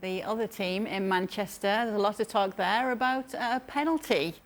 The other team in Manchester, there's a lot of talk there about a penalty.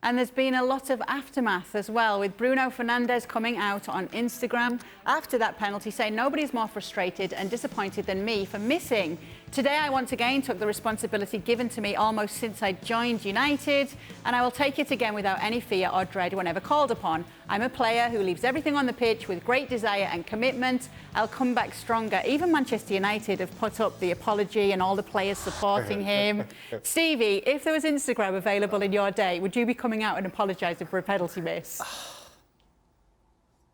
And there's been a lot of aftermath as well, with Bruno Fernandes coming out on Instagram after that penalty saying nobody's more frustrated and disappointed than me for missing. Today I once again took the responsibility given to me almost since I joined United, and I will take it again without any fear or dread whenever called upon. I'm a player who leaves everything on the pitch with great desire and commitment. I'll come back stronger. Even Manchester United have put up the apology and all the players supporting him. Stevie, if there was Instagram available in your day, would you be coming out and apologising for a penalty miss?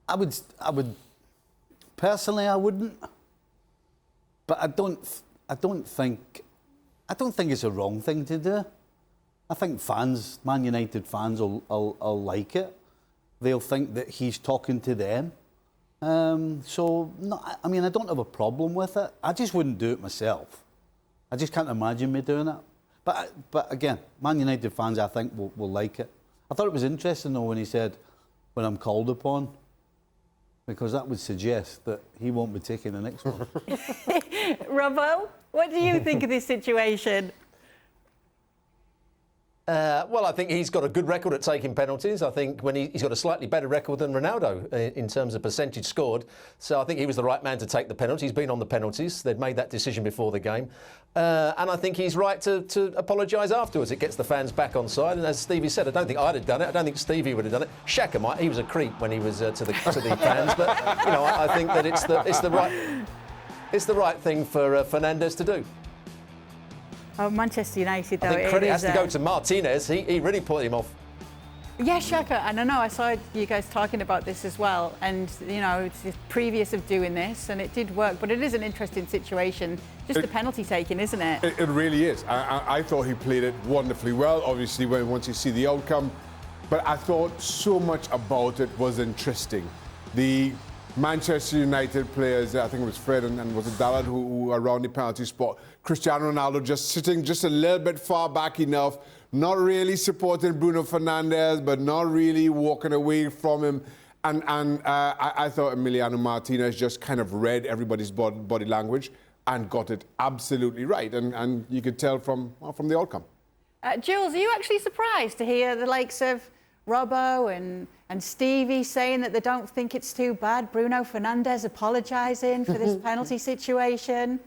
I would personally, I wouldn't, but I don't think it's a wrong thing to do. I think fans, Man United fans, will like it. They'll think that he's talking to them. So, no, I mean, I don't have a problem with it. I just wouldn't do it myself. I just can't imagine me doing it. But again, Man United fans, I think, will like it. I thought it was interesting, though, when he said, when I'm called upon, because that would suggest that he won't be taking the next one. Robbo, what do you think of this situation? Well, I think he's got a good record at taking penalties. I think he's got a slightly better record than Ronaldo in terms of percentage scored. So I think he was the right man to take the penalty. He's been on the penalties. They'd made that decision before the game. And I think he's right to apologise afterwards. It gets the fans back on side. And as Stevie said, I don't think I'd have done it. I don't think Stevie would have done it. Xhaka might. He was a creep when he was to the fans. But, you know, I think that it's the right thing for Fernandes to do. Oh, Manchester United, though. I think credit has to go to Martinez. He really put him off. Yeah, Xhaka, and I know I saw you guys talking about this as well, and you know, it's previous of doing this, and it did work, but it is an interesting situation, just the penalty taking, isn't it? It really is. I thought he played it wonderfully well, obviously, once you see the outcome, but I thought so much about it was interesting. The Manchester United players, I think it was Fred and was it Dallard who were around the penalty spot. Cristiano Ronaldo just sitting just a little bit far back enough, not really supporting Bruno Fernandes, but not really walking away from him. And I thought Emiliano Martinez just kind of read everybody's body language and got it absolutely right. And you could tell from the outcome. Jules, are you actually surprised to hear the likes of Robbo and Stevie saying that they don't think it's too bad? Bruno Fernandes apologising for this penalty situation.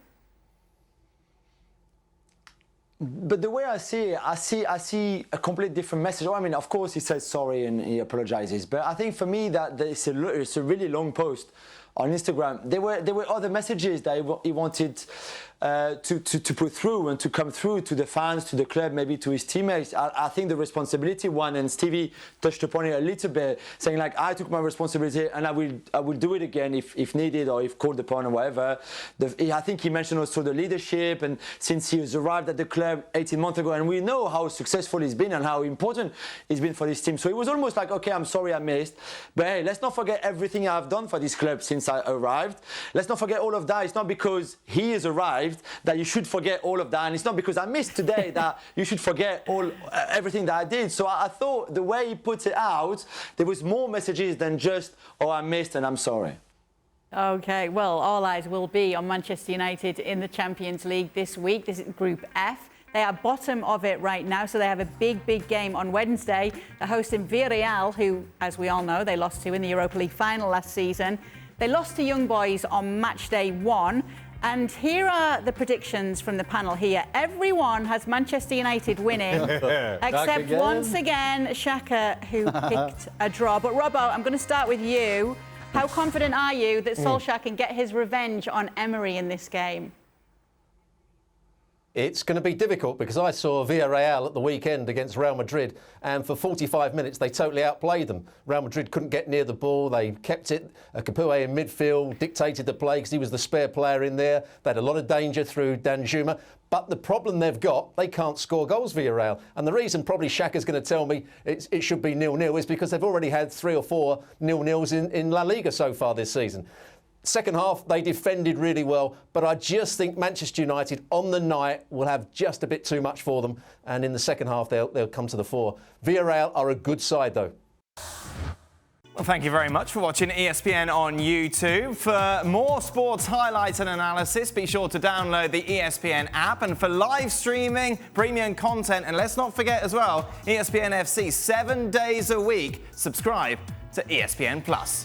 But the way I see it, I see a completely different message. I mean, of course, he says sorry and he apologises, but I think for me that it's a really long post on Instagram. There were other messages that he wanted to put through and to come through to the fans, to the club, maybe to his teammates. I think the responsibility one, and Stevie touched upon it a little bit, saying like, I took my responsibility and I will do it again if needed or if called upon or whatever. I think he mentioned also the leadership, and since he has arrived at the club 18 months ago, and we know how successful he's been and how important he's been for this team. So it was almost like, okay, I'm sorry I missed, but hey, let's not forget everything I've done for this club since I arrived. Let's not forget all of that. It's not because he has arrived that you should forget all of that, and it's not because I missed today that you should forget everything that I did. So I thought the way he put it out, there was more messages than just, oh, I missed and I'm sorry. Okay, well, all eyes will be on Manchester United in the Champions League this week. This is Group F. They are bottom of it right now, so they have a big game on Wednesday. They're hosting Villarreal, who, as we all know, they lost to in the Europa League final last season. They lost to Young Boys on match day 1. And here are the predictions from the panel here. Everyone has Manchester United winning, except once again, Xhaka, who picked a draw. But Robbo, I'm going to start with you. How confident are you that Solskjaer can get his revenge on Emery in this game? It's going to be difficult because I saw Villarreal at the weekend against Real Madrid, and for 45 minutes they totally outplayed them. Real Madrid couldn't get near the ball. They kept it. Capoue in midfield dictated the play because he was the spare player in there. They had a lot of danger through Danjuma. But the problem they've got, they can't score goals, Villarreal. And the reason probably Xhaka's going to tell me it should be 0-0 is because they've already had 3 or 4 0-0s in La Liga so far this season. Second half, they defended really well, but I just think Manchester United on the night will have just a bit too much for them, and in the second half they'll come to the fore. Villarreal are a good side, though. Well, thank you very much for watching ESPN on YouTube. For more sports highlights and analysis, be sure to download the ESPN app. And for live streaming, premium content, and let's not forget as well, ESPN FC 7 days a week. Subscribe to ESPN Plus.